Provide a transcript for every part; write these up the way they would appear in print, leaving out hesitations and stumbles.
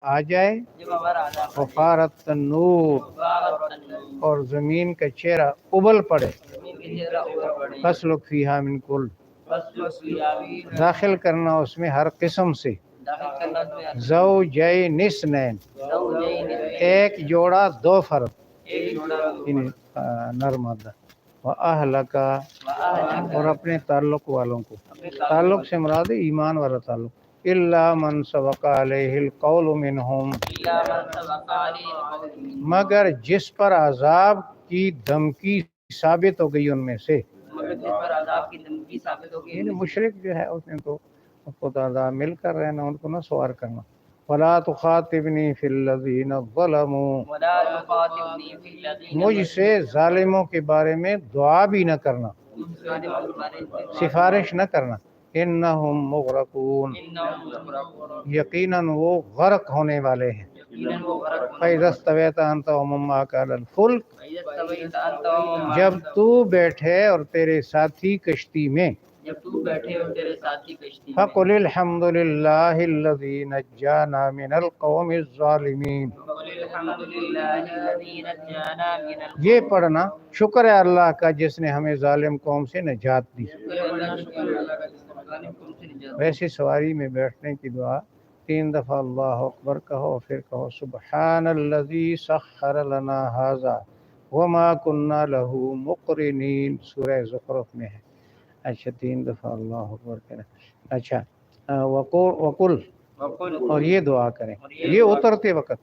آ جائے، جب ہمارا عذاب آ جائے، وفارت تنور، وفارت النور، اور زمین کا چہرہ ابل پڑے، زمین کے چہرہ اوپر پڑے، فسلک فیہا من کل، فسلک فیہا من کل، داخل کرنا اس میں ہر قسم سے، داخل کرنا اس میں ہر زوجین اثنین، زوجین اثنین، ایک جوڑا دو فرد، ایک جوڑا دو یعنی نر مادہ، وَأَهْلَكَ، وَأَهْلَكَ، اور اپنے تعلق والوں کو، اپنے تعلق سے مراد ہے ایمان والا تعلق، إِلَّا مَنْ سَبَقَ عَلَيْهِ الْقَوْلُ مِنْهُمْ، إِلَّا مَنْ سَبَقَ عَلَيْهِ الْقَوْلُ مِنْهُمْ، مگر جس پر عذاب کی دھمکی ثابت ہو گئی ان میں سے، مگر جس پر عذاب کی دھمکی ثابت ہو گئی، یعنی مشرک جو ہے اس نے تو خدا مل کر رہنا، ان کو نہ سوار کرنا، وَلَا تُخَاطِبْنِي فِي الَّذِينَ ظَلَمُوا، وَلَا تُخَاطِبْنِي فِي الَّذِينَ مجھ سے ظالموں کے بارے میں دعا بھی نہ کرنا، سفارش نہ کرنا، انہم مغرقون، إِنَّهُمْ مُغْرَقُونَ، یقیناً وہ غرق ہونے والے ہیں، یقیناً وہ غرق ہونے فَإِذَا والے ہیں۔ اسْتَوَيْتَ أَنْتَ وَمَن مَّعَكَ عَلَى الْفُلْكِ، فَإِذَا اسْتَوَيْتَ أَنْتَ وَمَن جب مَّعَكَ، تو بیٹھے اور تیرے ساتھی کشتی میں، جب تو بیٹھے ہو تیرے ساتھی کشتی میں، فَقُلِ الْحَمْدُ لِلَّهِ الَّذِي نَجَّانَا مِنَ الْقَوْمِ الظَّالِمِينَ، وَقُلِ الْحَمْدُ لِلَّهِ الَّذِي نَجَّانَا مِنَ یہ الْقَوْمِ، پڑھنا شکر ہے اللہ کا جس نے ہمیں ظالم قوم سے نجات دی۔ شکر اللہ کا جس نے ظالم قوم سے نجات دی۔ ویسے سواری میں بیٹھنے کی دعا 3 دفعہ اللہ اکبر کہو، پھر کہو سبحان الذی سخر لنا ھذا وما كنا له مقرنین، سورہ زخرف میں ہے۔ اچھا 3 دفعہ اللہ اکبر کہنا، اچھا وقل، اور یہ دعا کریں، یہ اترتے وقت،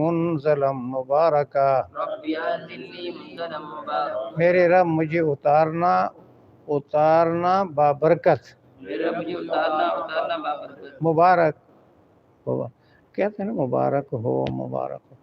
منزلا مبارکا، رب انزلنی منزلا مبارکا، میرے رب مجھے اتارنا بابرکت، میرے رب مجھے اتارنا بابرکت، مبارک ہو، کہتے ہیں نا مبارک ہو، مبارک ہو۔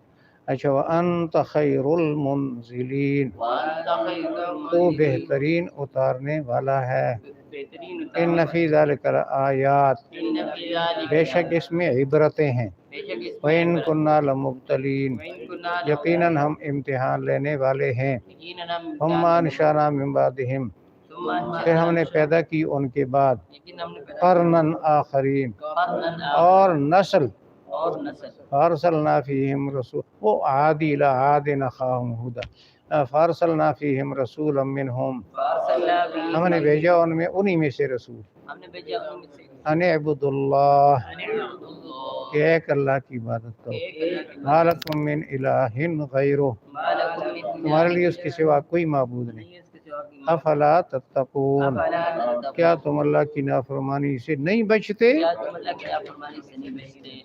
اچھا وانت خیر المنزلین، وانت خیر تو المنزلین، بہترین اتارنے والا ہے، بہترین ان اتارنے فی ذلک لآیات، ان فی ذلک، بے شک اس میں عبرتیں ہیں، بے شک اس میں وَإِن عبرت، كُنَّا لَمُبْتَلِينَ، وَإِن كُنَّا یقیناً ہم امتحان لینے والے ہیں، یقیناً ہم ثُمَّ أَنشَأْنَا مِن بَعْدِهِمْ، ثم انشأنا، پھر ہم نے پیدا کی ان کے بعد، لیکن ہم نے پیدا قرناً آخرین، قرناً اور آخر، نسل، اور نسل، فارسلنا فیہم رسول، وہ عادی الی عاد اخاہم ہودا، فارسلنا فیہم رسولا منہم، فارسلنا فیہم ہم نے بھیجا ان میں انہی میں سے رسول، ہم نے بھیجا ان میں سے ان اعبدوا اللہ، ان اعبدوا اللہ، کہ ایک اللہ کی عبادت کرو، ایک اللہ کی ما لکم من الہ غیرہ، ما لکم من تمہارے الہ لیے اس کے سوا کوئی معبود نہیں، نہیں، اس کے سوا کوئی معبود افلا تتقون، افلا تتقون، کیا تم اللہ کی نافرمانی سے نہیں بچتے؟ کیا تم اللہ کی نافرمانی سے نہیں بچتے؟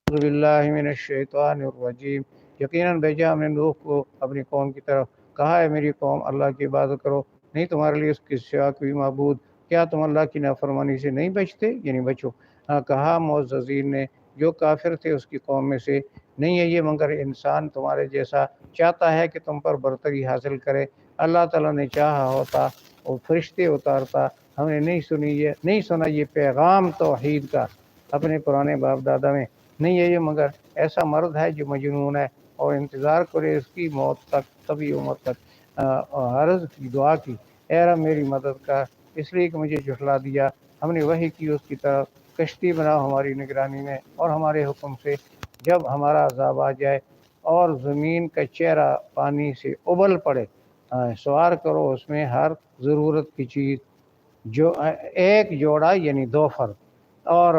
اعوذ باللہ من الشیطان الرجیم، یقیناً بھیجا ہم نے نوح کو اپنی قوم کی طرف، کہا ہے میری قوم اللہ کی عبادت کرو، نہیں تمہارے لیے اس کے سوا کوئی معبود، کیا تم اللہ کی نافرمانی سے نہیں بچتے، یعنی بچو۔ کہا معززین نے جو کافر تھے اس کی قوم میں سے، نہیں ہے یہ مگر انسان تمہارے جیسا، چاہتا ہے کہ تم پر برتری حاصل کرے، اللہ تعالیٰ نے چاہا ہوتا وہ فرشتے اتارتا، ہم نے نہیں سنا یہ پیغام توحید کا اپنے پرانے باپ دادا میں، نہیں ہے یہ مگر ایسا مرد ہے جو مجنون ہے، اور انتظار کرے اس کی موت تک، طبی عمر تک، عرض کی دعا کی، اے رب میری مدد کر، اس لیے کہ مجھے جھٹلا دیا، ہم نے وحی کی اس کی طرف، کشتی بناؤ ہماری نگرانی میں اور ہمارے حکم سے، جب ہمارا عذاب آ جائے اور زمین کا چہرہ پانی سے ابل پڑے، سوار کرو اس میں ہر ضرورت کی چیز، جو ایک جوڑا یعنی 2 فرد، اور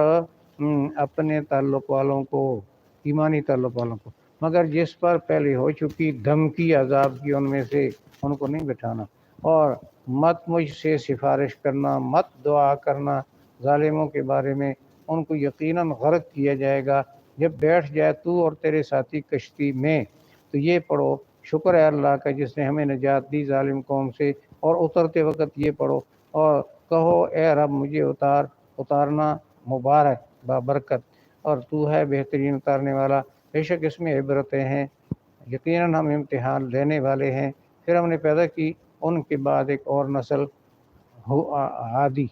اپنے تعلق والوں کو، ایمانی تعلق والوں کو، مگر جس پر پہلے ہو چکی دھمکی عذاب کی ان میں سے ان کو نہیں بٹھانا، اور مت مجھ سے سفارش کرنا، مت دعا کرنا ظالموں کے بارے میں، ان کو یقیناً غرق کیا جائے گا جب بیٹھ جائے تو اور تیرے ساتھی کشتی میں۔ تو یہ پڑھو شکر ہے اللہ کا جس نے ہمیں نجات دی ظالم قوم سے، اور اترتے وقت یہ پڑھو اور کہو اے رب مجھے اتارنا مبارک بابرکت، اور تو ہے بہترین اتارنے والا، بے شک اس میں عبرتیں ہیں، یقیناً ہم امتحان لینے والے ہیں۔ پھر ہم نے پیدا کی ان کے بعد ایک اور نسل عادی،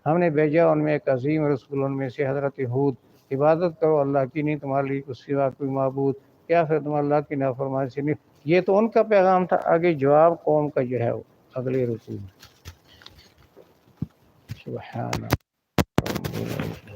ہم نے بھیجا ان میں ایک عظیم رسول، ان میں سے حضرت ہود، عبادت کرو اللہ کی، نہیں تمہارے لیے اس سوا کوئی معبود، کیا پھر تم اللہ کی نافرمانی سے نہیں۔ یہ تو ان کا پیغام تھا، آگے جواب قوم کا جو ہے وہ اگلے رسول۔ سبحان اللہ۔